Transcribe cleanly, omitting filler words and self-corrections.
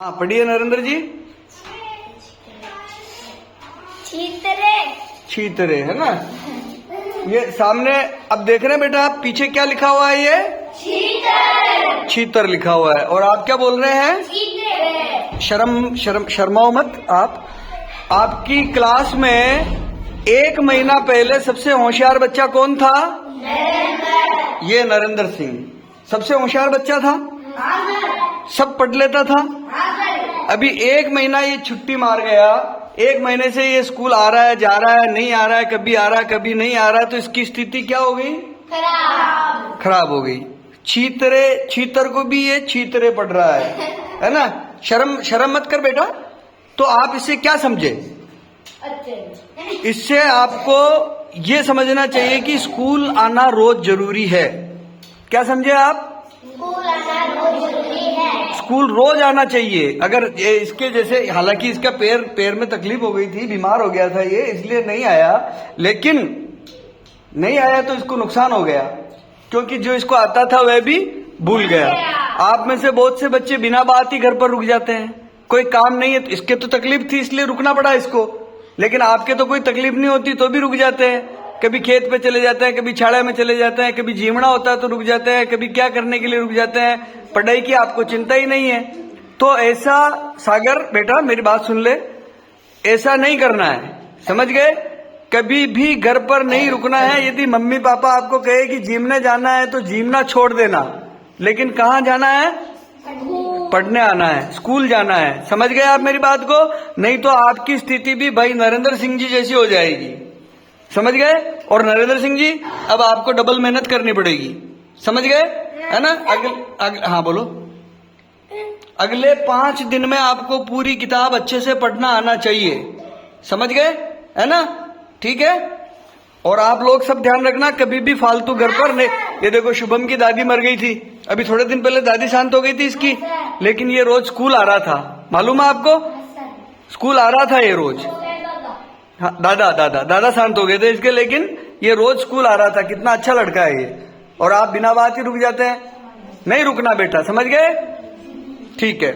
हाँ पढ़िए नरेंद्र जी। चीतरे। चीतरे है ना। ये सामने अब देख रहे हैं बेटा, आप पीछे क्या लिखा हुआ है? ये चीतर। चीतर लिखा हुआ है। और आप क्या बोल रहे हैं? चीतरे। शर्माओ मत आप। आपकी क्लास में 1 महीना पहले सबसे होशियार बच्चा कौन था? नरेंद्र। ये नरेंद्र सिंह सबसे होशियार बच्चा था, सब पढ़ लेता था। अभी 1 महीना ये छुट्टी मार गया, 1 महीने से ये स्कूल आ रहा है, जा रहा है, नहीं आ रहा है, कभी आ रहा है, कभी नहीं आ रहा है, तो इसकी स्थिति क्या हो गई? खराब हो गई। चीतर को भी ये चीतरे पढ़ रहा है ना। शर्म मत कर बेटा। तो आप इससे क्या समझे? इससे आपको ये समझना चाहिए कि स्कूल आना रोज जरूरी है। क्या समझे आप? स्कूल आना रोज जरूरी है। स्कूल रोज आना चाहिए। अगर इसके जैसे, हालांकि इसका पैर में तकलीफ हो गई थी, बीमार हो गया था ये, इसलिए नहीं आया, लेकिन नहीं आया तो इसको नुकसान हो गया, क्योंकि जो इसको आता था वह भी भूल गया। आप में से बहुत से बच्चे बिना बात ही घर पर रुक जाते हैं, कोई काम नहीं है, इसके तो तकलीफ थी इसलिए रुकना पड़ा इसको, लेकिन आपके तो कोई तकलीफ नहीं होती तो भी रुक जाते हैं। कभी खेत पे चले जाते हैं, कभी छाड़ा में चले जाते हैं, कभी जीवड़ा होता है तो रुक जाते हैं, कभी क्या करने के लिए रुक जाते हैं, पढ़ाई की आपको चिंता ही नहीं है। तो ऐसा सागर बेटा मेरी बात सुन ले, ऐसा नहीं करना है, समझ गए? कभी भी घर पर नहीं रुकना है। यदि मम्मी पापा आपको कहे कि जिमने जाना है तो जिमना छोड़ देना, लेकिन कहाँ जाना है? पढ़ने आना है, स्कूल जाना है। समझ गए आप मेरी बात को? नहीं तो आपकी स्थिति भी भाई नरेंद्र सिंह जी जैसी हो जाएगी। समझ गए? और नरेंद्र सिंह जी अब आपको डबल मेहनत करनी पड़ेगी, समझ गए? है ना। हाँ बोलो। अगले 5 दिन में आपको पूरी किताब अच्छे से पढ़ना आना चाहिए, समझ गए? है ना, ठीक है। और आप लोग सब ध्यान रखना, कभी भी फालतू घर पर नहीं। ये देखो शुभम की दादी मर गई थी, अभी थोड़े दिन पहले दादी शांत हो गई थी इसकी, लेकिन ये रोज स्कूल आ रहा था, मालूम है आपको? स्कूल आ रहा था ये रोज। हाँ, दादा शांत हो गए थे इसके, लेकिन ये रोज स्कूल आ रहा था। कितना अच्छा लड़का है ये। और आप बिना बात ही रुक जाते हैं। नहीं रुकना बेटा, समझ गए? ठीक है।